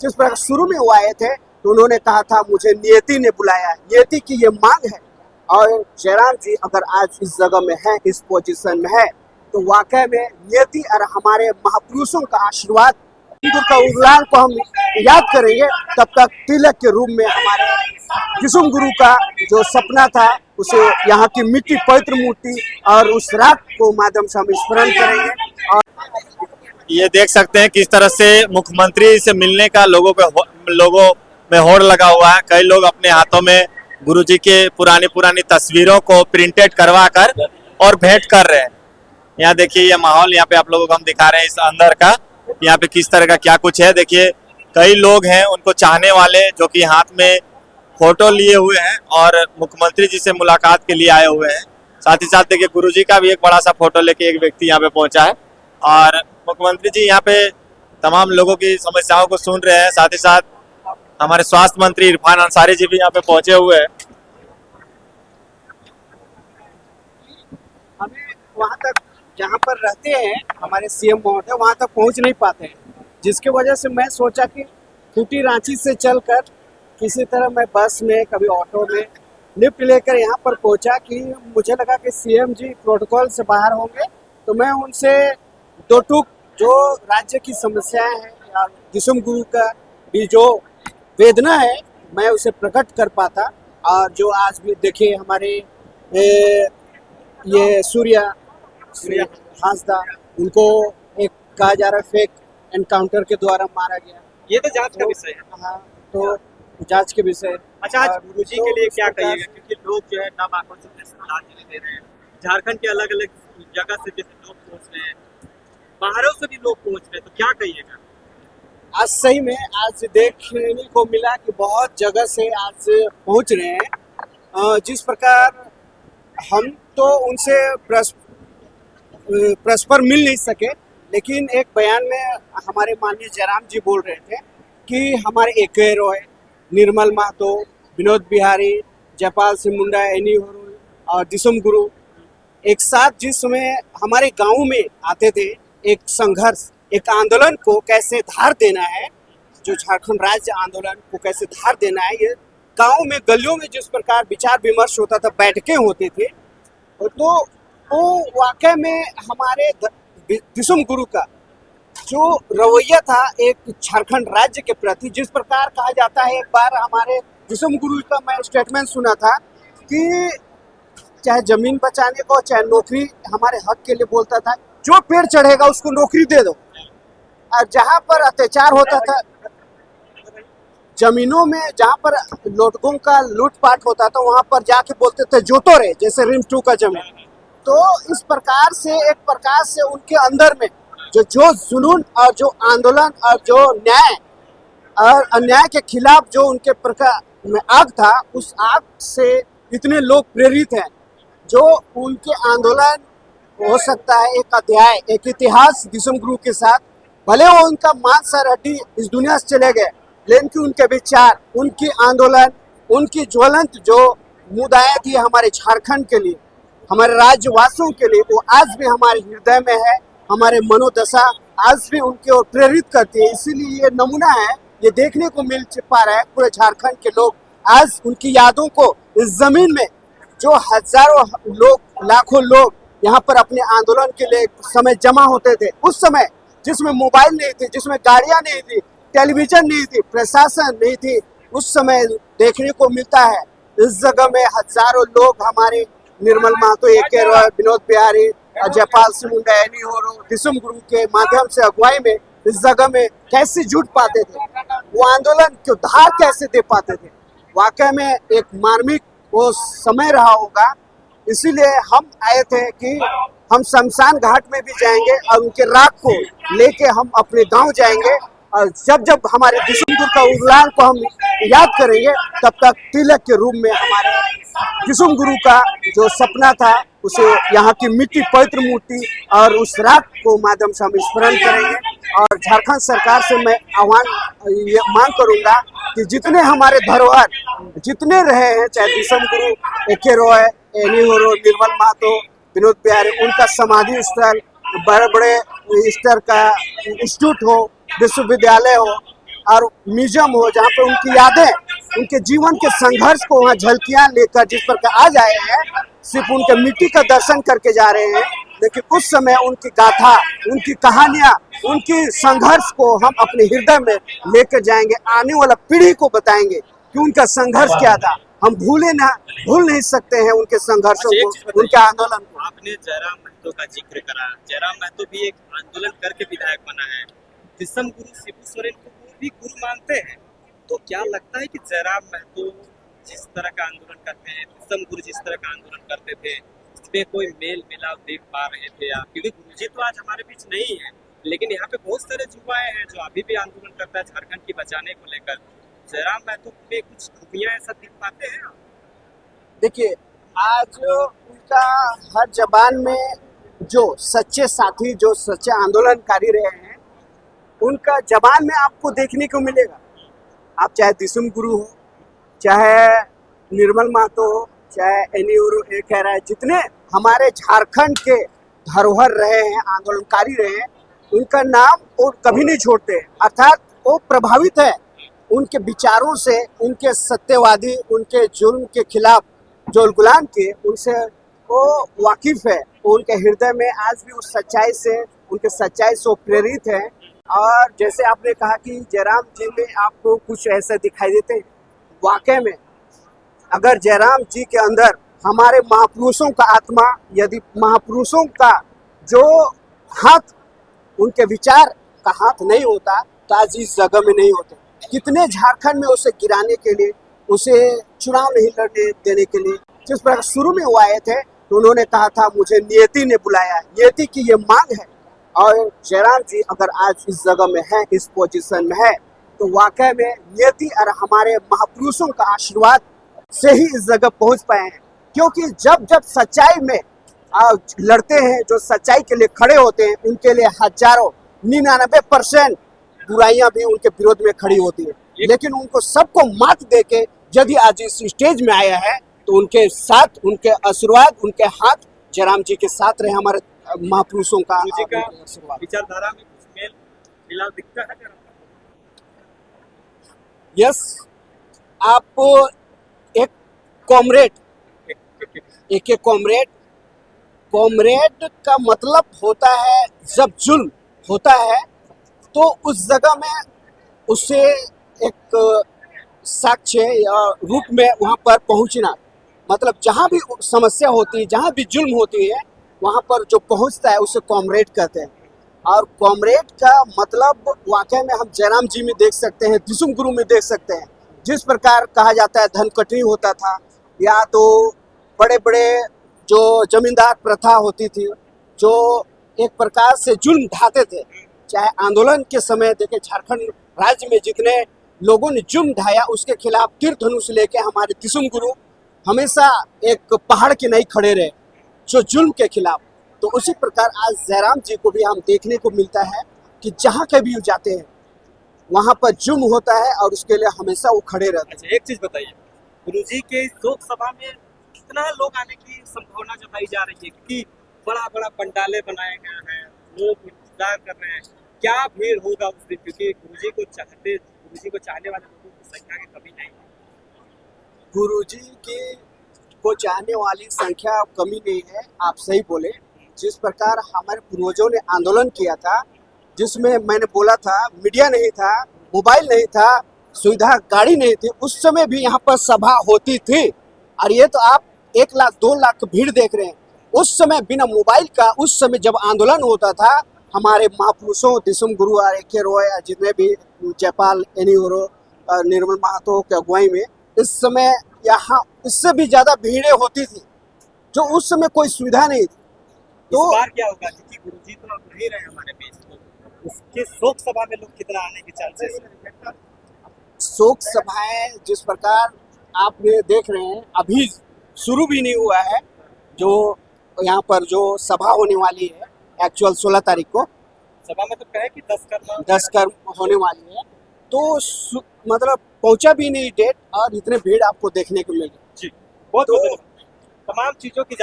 जिस प्रकार शुरू में वो आए थे तो उन्होंने कहा था मुझे नियति ने बुलाया है, नियति की ये मांग है। और जयराम जी अगर आज इस जगह में है, इस पोजीशन में है, तो वाकई में नियति और हमारे महापुरुषों का आशीर्वाद का उद्यान को हम याद करेंगे। तब तक तिलक के रूप में हमारे किशुन गुरु का जो सपना था उसे यहाँ की मिट्टी पवित्र मूर्ति और उस राख को माध्यम से हम स्मरण करेंगे। और ये देख सकते हैं किस तरह से मुख्यमंत्री से मिलने का लोगों में होड़ लगा हुआ है। कई लोग अपने हाथों में गुरुजी के पुरानी तस्वीरों को प्रिंटेड करवा कर और भेंट कर रहे हैं। यहाँ देखिए ये माहौल, यहाँ पे आप लोगों को हम दिखा रहे हैं इस अंदर का, यहाँ पे किस तरह का क्या कुछ है। देखिए कई लोग हैं उनको चाहने वाले जो कि हाथ में फोटो लिए हुए हैं और मुख्यमंत्री जी से मुलाकात के लिए आए हुए हैं। साथ ही साथ देखिए गुरुजी का भी एक बड़ा सा फोटो लेके एक व्यक्ति यहाँ पे पहुंचा है और मुख्यमंत्री जी यहाँ पे तमाम लोगों की समस्याओं को सुन रहे हैं। साथ ही साथ हमारे स्वास्थ्य मंत्री इरफान अंसारी जी भी यहाँ पे पहुंचे हुए हैं। हमें वहाँ तक जहाँ पर रहते हैं हमारे सीएम महोदय वहाँ तक पहुँच नहीं पाते हैं, जिसकी वजह से मैं सोचा कि खूंटी रांची से चलकर किसी तरह मैं बस में कभी ऑटो में लिफ्ट लेकर यहाँ पर पहुँचा कि मुझे लगा कि सीएम जी प्रोटोकॉल से बाहर होंगे, तो मैं उनसे दो टूक जो राज्य की समस्याएं हैं या किशुन गुरु का भी जो वेदना है मैं उसे प्रकट कर पाता। और जो आज भी देखिए हमारे ये सूर्या हांसदा, उनको एक कहा जा रहा है फेक एनकाउंटर के द्वारा मारा गया। ये तो जांच का विषय है। हाँ, तो जांच के विषय। अच्छा, आज गुरुजी के लिए क्या कहिएगा, क्योंकि लोग जो है नम आकर्षण से नहीं दे रहे हैं। झारखंड के अलग अलग जगह से जैसे लोग पहुंच रहे हैं, बाहरों से भी लोग पहुंच रहे हैं, तो क्या कहिएगा? आज सही में आज देखने को मिला कि बहुत जगह से आज पहुंच रहे हैं। जिस प्रकार हम तो उनसे परस्पर मिल नहीं सके, लेकिन एक बयान में हमारे माननीय जयराम जी बोल रहे थे कि हमारे ए.के. रॉय, निर्मल महतो, विनोद बिहारी, जयपाल सिंह मुंडा, एनी होरो और दिसुम गुरु एक साथ जिस समय हमारे गांव में आते थे, एक संघर्ष, एक आंदोलन को कैसे धार देना है, जो झारखंड राज्य आंदोलन को कैसे धार देना है, ये गांव में गलियों में जिस प्रकार विचार विमर्श होता था, बैठकें होती थी, तो वो वाकई में हमारे दिसुम गुरु का जो रवैया था एक झारखंड राज्य के प्रति, जिस प्रकार कहा जाता है, एक बार हमारे दिसुम गुरु का मैं स्टेटमेंट सुना था कि चाहे जमीन बचाने को चाहे नौकरी हमारे हक के लिए बोलता था, जो पेड़ चढ़ेगा उसको नौकरी दे दो। और जहाँ पर अत्याचार होता था जमीनों में, जहाँ पर लोटकों का लूटपाट होता था, वहाँ पर जाके बोलते थे जोतो रे, जैसे रिम 2 का जमीन। तो इस प्रकार से एक प्रकार से उनके अंदर में जो जुनून और जो आंदोलन और जो न्याय और अन्याय के खिलाफ जो उनके प्रकार में आग था, उस आग से इतने लोग प्रेरित हैं। जो उनके आंदोलन हो सकता है एक अध्याय, एक इतिहास दिसुम गुरु के साथ, भले वो उनका मांस सर हड्डी इस दुनिया से चले गए, लेकिन उनके विचार, उनकी आंदोलन, उनकी ज्वलंत जो मुदाएं थी हमारे झारखंड के लिए, हमारे राज्यवासियों के लिए, वो आज भी हमारे हृदय में है, हमारे मनोदशा आज भी उनकी ओर प्रेरित करती है। इसीलिए ये नमूना है, ये देखने को मिल पा रहा है। पूरे झारखंड के लोग आज उनकी यादों को इस जमीन में, जो हजारों लोग, लाखों लोग यहाँ पर अपने आंदोलन के लिए समय जमा होते थे, उस समय जिसमें मोबाइल नहीं थी, जिसमें गाड़ियाँ नहीं थी, टेलीविजन नहीं थी, प्रशासन नहीं थी, उस समय देखने को मिलता है इस जगह में हजारों लोग हमारे निर्मल महतो, ए.के. रॉय, विनोद बिहारी, जयपाल सिंह मुंडा, एनी होरो, दिसुम गुरु के माध्यम से अगुवाई में इस जगह में कैसे जुट पाते थे, वो आंदोलन को धार कैसे दे पाते थे। वाकई में एक मार्मिक वो समय रहा होगा। इसीलिए हम आए थे कि हम शमशान घाट में भी जाएंगे और उनके राख को लेके हम अपने गांव जाएंगे। और जब जब हमारे दिसुम गुरु का उद्यान को हम याद करेंगे, तब तक तिलक के रूप में हमारे दिसुम गुरु का जो सपना था उसे यहाँ की मिट्टी पवित्र मूर्ति और उस राख को माध्यम से हम स्मरण करेंगे। और झारखंड सरकार से मैं ये मांग करूंगा कि जितने हमारे धरोहर जितने रहे हैं, चाहे दिसुम गुरु, ए.के. रॉय, एनी होरो, निर्मल महतो, विनोद बिहारी, उनका समाधि स्थल, बड़े बड़े स्तर का इंस्टीट्यूट हो, विश्वविद्यालय हो, और म्यूजियम हो जहाँ पे उनकी यादें, उनके जीवन के संघर्ष को वहाँ झलकियाँ लेकर जिस पर आज आए हैं, सिर्फ उनके मिट्टी का दर्शन करके जा रहे हैं, लेकिन उस समय उनकी गाथा, उनकी कहानियाँ, उनकी संघर्ष को हम अपने हृदय में लेकर जाएंगे, आने वाला पीढ़ी को बताएंगे कि उनका संघर्ष क्या था। हम भूल नहीं सकते हैं उनके संघर्षों को, उनके आंदोलन को। आपने जयराम महतो का जिक्र करा, जयराम महतो भी एक आंदोलन करके विधायक बना है। दिसम गुरु शिबू सोरेन को भी गुरु मानते हैं, तो क्या लगता है कि जयराम महतो जिस तरह का आंदोलन करते हैं, दिसम गुरु जिस तरह का आंदोलन करते थे, इसमें कोई मेल मिलाप देख पा रहे थे आप? क्योंकि गुरु जी तो आज हमारे बीच नहीं है, लेकिन यहाँ पे बहुत सारे युवाएं हैं जो अभी भी आंदोलन करता है झारखंड की बचाने को लेकर। जयराम महतो में कुछ खूबियां ऐसा दिख पाते हैं? देखिए, आज उनका हर जबान में जो सच्चे साथी, जो सच्चे आंदोलनकारी रहे हैं, उनका जबान में आपको देखने को मिलेगा। आप चाहे दिसम गुरु हो, चाहे निर्मल महतो हो, चाहे एनीउरो कह रहा है, जितने हमारे झारखंड के धरोहर रहे हैं, आंदोलनकारी रहे हैं, उनका नाम वो कभी नहीं छोड़ते। अर्थात वो प्रभावित है उनके विचारों से, उनके सत्यवादी, उनके जुल्म के खिलाफ जो गुलाम थे, उनसे वो वाकिफ है। उनके हृदय में आज भी उस सच्चाई से, उनके सच्चाई से वो प्रेरित है। और जैसे आपने कहा कि जयराम जी में आपको कुछ ऐसा दिखाई देते हैं, वाकई में अगर जयराम जी के अंदर हमारे महापुरुषों का आत्मा, यदि महापुरुषों का जो हाथ, उनके विचार का हाथ नहीं होता तो आज इस जगह में नहीं होते। कितने झारखंड में उसे गिराने के लिए, उसे चुनाव नहीं लड़ने देने के लिए, जिस पर शुरू में वो आए थे तो उन्होंने कहा था मुझे नियति ने बुलाया है, नियति की ये मांग है। और जयराम जी अगर आज इस जगह में है, इस पोजीशन में है, तो वाकई में नियति और हमारे महापुरुषों का आशीर्वाद से ही इस जगह पहुंच पाए हैं। क्योंकि जब जब सच्चाई में लड़ते हैं, जो सच्चाई के लिए खड़े होते हैं, उनके लिए हजारों 99% बुराइयां भी उनके विरोध में खड़ी होती है, लेकिन उनको सबको मात देके यदि आज इस स्टेज में आया है, तो उनके साथ, उनके आशीर्वाद, उनके हाथ जयराम जी के साथ रहे, हमारे महापुरुषों का आशीर्वाद। विचारधारा में कुछ मेल मिलाप दिखता है जयराम? यस, आप एक कॉमरेड, एक कॉमरेड का मतलब होता है जब जुल्म होता है तो उस जगह में उसे एक साक्ष्य या रूप में वहाँ पर पहुँचना, मतलब जहाँ भी समस्या होती है, जहाँ भी जुल्म होती है, वहाँ पर जो पहुँचता है उसे कॉमरेड कहते हैं। और कॉमरेड का मतलब वाकई में हम जयराम जी में देख सकते हैं, दिसम गुरु में देख सकते हैं। जिस प्रकार कहा जाता है धनकटनी होता था, या तो बड़े बड़े जो जमींदार प्रथा होती थी, जो एक प्रकार से जुल्म ढाते थे। चाहे आंदोलन के समय देखे, झारखंड राज्य में जितने लोगों ने जुल्म ढाया, उसके खिलाफ तीर धनुष लेके हमारे दिसम गुरु हमेशा एक पहाड़ के नहीं खड़े रहे, जो जुल्म के खिलाफ। तो उसी प्रकार आज जयराम जी को भी हम देखने को मिलता है कि जहाँ कभी जाते हैं वहाँ पर जुल्म होता है और उसके लिए हमेशा वो खड़े रहते हैं। अच्छा, एक चीज बताइए, गुरुजी के शोक सभा में कितना लोग आने की संभावना जताई जा रही है? क्योंकि बड़ा बड़ा पंडाले बनाए गए हैं, लोग इंतजार कर रहे हैं, क्या भीड़ होगा उस दिन? क्योंकि गुरुजी को चाहने वाले लोगों की संख्या की कमी नहीं है। गुरुजी की को चाहने वाली संख्या कमी नहीं है, आप सही बोले। जिस प्रकार हमारे पूर्वजों ने आंदोलन किया था, जिसमें मैंने बोला था मीडिया नहीं था, मोबाइल नहीं था, सुविधा गाड़ी नहीं थी, उस समय भी यहाँ पर सभा होती थी। और ये तो आप 1 लाख 2 लाख भीड़ देख रहे हैं। उस समय बिना मोबाइल का, उस समय जब आंदोलन होता था, हमारे महापुरुषों दिसम गुरु और AK रॉय, जितने भी जयपाल, एनीउरो, निर्मल महतो के अगुवाई में, इस समय यहाँ इससे भी ज्यादा भीड़ें होती थी, जो उस समय कोई सुविधा नहीं थी। तो इस बार क्या होगा? क्योंकि गुरुजी तो अब नहीं रहे हमारे बीच, उसके शोक सभा में लोग कितना आने के चांसेस? शोक सभाएं जिस प्रकार आपने देख रहे हैं, अभी शुरू भी नहीं हुआ है। जो यहाँ पर जो सभा होने वाली है एक्चुअल 16 तारीख को, सभा में तो कहे कि 10 कर्म होने वाली है, तो मतलब पहुंचा भी नहीं डेट, और इतने भीड़ आपको देखने को मिलेगी। जी, बहुत तमाम चीजों की